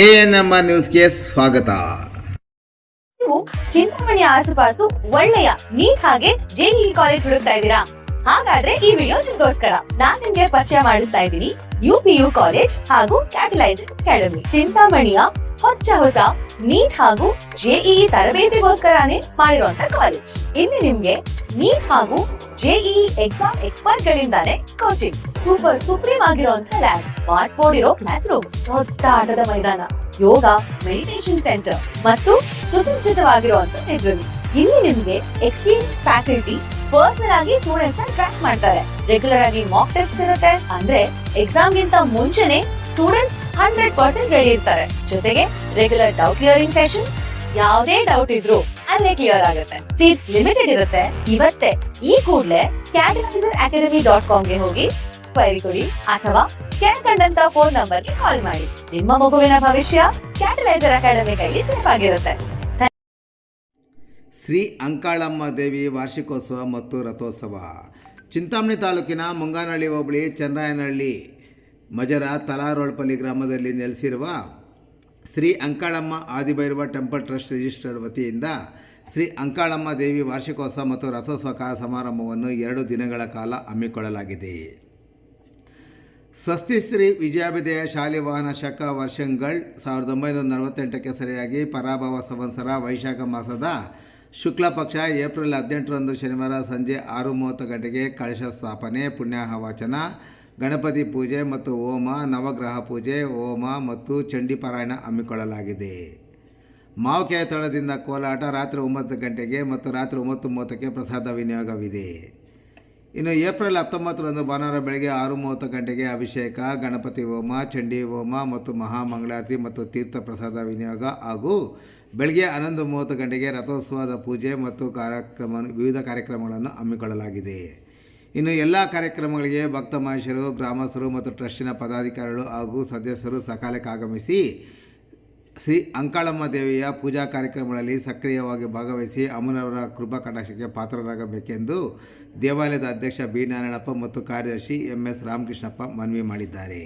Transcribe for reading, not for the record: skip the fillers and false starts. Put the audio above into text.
ANM ನ್ಯೂಸ್ಗೆ ಸ್ವಾಗತ. ನೀವು ಚಿಂತಾಮಣಿ ಆಸುಪಾಸು ಒಳ್ಳೆಯ ನೀಟ್ ಹಾಗೆ ಜೆಇಇ ಕಾಲೇಜ್ ಹುಡುಕ್ತಾ ಇದ್ದೀರಾ? ಹಾಗಾದ್ರೆ ಈ ವಿಡಿಯೋ ನಿಮಗೋಸ್ಕರ. ನಾನ್ ನಿಮ್ಗೆ ಪರಿಚಯ ಮಾಡಿಸ್ತಾ ಇದ್ದೀನಿ ಯುಪಿಯು ಕಾಲೇಜ್ ಹಾಗೂ ಕ್ಯಾಟಲೈಸರ್ ಅಕಾಡೆಮಿ. ಚಿಂತಾಮಣಿಯ ಹೊಸ ನೀಟ್ ಹಾಗೂ ಜೆಇಇ ತರಬೇತಿಗೋಸ್ಕರನೇ ಮಾಡಿರುವಂತ ಕಾಲೇಜ್. ಇಲ್ಲಿ ನಿಮ್ಗೆ ನೀಟ್ ಹಾಗೂ ಜೆಇಇ ಎಕ್ಸಾಮ್ ಎಕ್ಸ್ಪರ್ಟ್ ಗಳಿಂದಾನೆ ಕೋಚಿಂಗ್, ಸುಪ್ರೀಂ ಆಗಿರುವಂತ ಲ್ಯಾಬ್, ಸ್ಮಾರ್ಟ್ ಬೋರ್ಡ್ ಇರೋ ಕ್ಲಾಸ್ ರೂಮ್, ದೊಡ್ಡ ಆಟದ ಮೈದಾನ, ಯೋಗ, ಮೆಡಿಟೇಷನ್ ಸೆಂಟರ್ ಮತ್ತು ಸುಸಜ್ಜಿತವಾಗಿರುವಂತ ಲೈಬ್ರರಿ. ಇಲ್ಲಿ ನಿಮ್ಗೆ ಎಕ್ಸ್ಪೀರಿಯನ್ಸ್ ಫ್ಯಾಕಲ್ಟಿ ಪರ್ಸನಲ್ ಆಗಿ ಸ್ಟೂಡೆಂಟ್ಸ್ ನ ಟ್ರ್ಯಾಕ್ ಮಾಡ್ತಾರೆ. ರೆಗ್ಯುಲರ್ ಆಗಿ ಮಾಕ್ ಟೆಸ್ಟ್ ಇರುತ್ತೆ, ಅಂದ್ರೆ ಎಕ್ಸಾಮ್ ಗಿಂತ ಮುಂಚೆನೆ ಸ್ಟೂಡೆಂಟ್ಸ್ 100% ರೆಡಿ ಇರ್ತಾರೆ. ಜೊತೆಗೆ ರೆಗ್ಯುಲರ್ ಡೌಟ್ ಕ್ಲಿಯರಿಂಗ್ ಸೆಷನ್ಸ್, ಯಾವುದೇ ಡೌಟ್ ಇದ್ರು ಅಲ್ಲೇ ಕ್ಲಿಯರ್ ಆಗುತ್ತೆ. ಸೀಟ್ ಲಿಮಿಟೆಡ್ ಇರುತ್ತೆ. ಇವತ್ತೇ ಈ ಕೂಡಲೇ catalyzeracademy.com ಗೆ ಹೋಗಿ ಕ್ವೈರಿ ಕೊಡಿ ಅಥವಾ ಕೆಳಕಂಡಂತ ಫೋನ್ ನಂಬರ್ಗೆ ಕಾಲ್ ಮಾಡಿ. ನಿಮ್ಮ ಮಗುವಿನ ಭವಿಷ್ಯ ಕ್ಯಾಟಲೈಸರ್ ಅಕಾಡೆಮಿ ಕೈಲಿ ಸೇಫ್ ಆಗಿರುತ್ತೆ. ಶ್ರೀ ಅಂಕಾಳಮ್ಮ ದೇವಿ ವಾರ್ಷಿಕೋತ್ಸವ ಮತ್ತು ರಥೋತ್ಸವ. ಚಿಂತಾಮಣಿ ತಾಲೂಕಿನ ಮುಂಗಾನಹಳ್ಳಿ ಹೋಬಳಿ ಚನ್ನರಾಯನಹಳ್ಳಿ ಮಜರ ತಲಾರೋಳ್ಪಲ್ಲಿ ಗ್ರಾಮದಲ್ಲಿ ನೆಲೆಸಿರುವ ಶ್ರೀ ಅಂಕಾಳಮ್ಮ ಆದಿಭೈರವ ಟೆಂಪಲ್ ಟ್ರಸ್ಟ್ ರಿಜಿಸ್ಟರ್ಡ್ ವತಿಯಿಂದ ಶ್ರೀ ಅಂಕಾಳಮ್ಮ ದೇವಿ ವಾರ್ಷಿಕೋತ್ಸವ ಮತ್ತು ರಥೋತ್ಸವ ಸಮಾರಂಭವನ್ನು 2 ದಿನಗಳ ಕಾಲ ಹಮ್ಮಿಕೊಳ್ಳಲಾಗಿದೆ. ಸ್ವಸ್ತಿ ಶ್ರೀ ವಿಜಯಾಭಿದಯ ಶಾಲಿವಾಹನ ಶಕ ವರ್ಷಂಗಳ್ 1948ಕ್ಕೆ ಸರಿಯಾಗಿ ಪರಾಭವ ಸಂವತ್ಸರ ವೈಶಾಖ ಮಾಸದ ಶುಕ್ಲ ಪಕ್ಷ ಏಪ್ರಿಲ್ 18ರಂದು ಶನಿವಾರ ಸಂಜೆ 6:30 ಗಂಟೆಗೆ ಕಳಶ ಸ್ಥಾಪನೆ, ಪುಣ್ಯಾಹ ವಾಚನ, ಗಣಪತಿ ಪೂಜೆ ಮತ್ತು ಹೋಮ, ನವಗ್ರಹ ಪೂಜೆ, ಹೋಮ ಮತ್ತು ಚಂಡಿ ಪಾರಾಯಣ ಹಮ್ಮಿಕೊಳ್ಳಲಾಗಿದೆ. ಮಾವುಕೆಯ ತಳದಿಂದ ಕೋಲಾಟ ರಾತ್ರಿ 9 ಗಂಟೆಗೆ ಮತ್ತು ರಾತ್ರಿ 9:30ಕ್ಕೆ ಪ್ರಸಾದ ವಿನಿಯೋಗವಿದೆ. ಇನ್ನು ಏಪ್ರಿಲ್ 19ರಂದು ಭಾನುವಾರ ಬೆಳಗ್ಗೆ 6:30 ಗಂಟೆಗೆ ಅಭಿಷೇಕ, ಗಣಪತಿ ಹೋಮ, ಚಂಡಿ ಹೋಮ ಮತ್ತು ಮಹಾಮಂಗಳಾರತಿ ಮತ್ತು ತೀರ್ಥ ಪ್ರಸಾದ ವಿನಿಯೋಗ ಹಾಗೂ ಬೆಳಗ್ಗೆ 11:30 ಗಂಟೆಗೆ ರಥೋತ್ಸವದ ಪೂಜೆ ಮತ್ತು ವಿವಿಧ ಕಾರ್ಯಕ್ರಮಗಳನ್ನು ಹಮ್ಮಿಕೊಳ್ಳಲಾಗಿದೆ. ಇನ್ನು ಎಲ್ಲ ಕಾರ್ಯಕ್ರಮಗಳಿಗೆ ಭಕ್ತ ಮಹೇಶರು, ಗ್ರಾಮಸ್ಥರು ಮತ್ತು ಟ್ರಸ್ಟಿನ ಪದಾಧಿಕಾರಿಗಳು ಹಾಗೂ ಸದಸ್ಯರು ಸಕಾಲಕ್ಕೆ ಆಗಮಿಸಿ ಶ್ರೀ ಅಂಕಾಳಮ್ಮ ದೇವಿಯ ಪೂಜಾ ಕಾರ್ಯಕ್ರಮಗಳಲ್ಲಿ ಸಕ್ರಿಯವಾಗಿ ಭಾಗವಹಿಸಿ ಅಮ್ಮನವರ ಕೃಪಾ ಕಟಾಕ್ಷಕ್ಕೆ ಪಾತ್ರರಾಗಬೇಕೆಂದು ದೇವಾಲಯದ ಅಧ್ಯಕ್ಷ ಬಿ ನಾರಾಯಣಪ್ಪ ಮತ್ತು ಕಾರ್ಯದರ್ಶಿ MS ರಾಮಕೃಷ್ಣಪ್ಪ ಮನವಿ ಮಾಡಿದ್ದಾರೆ.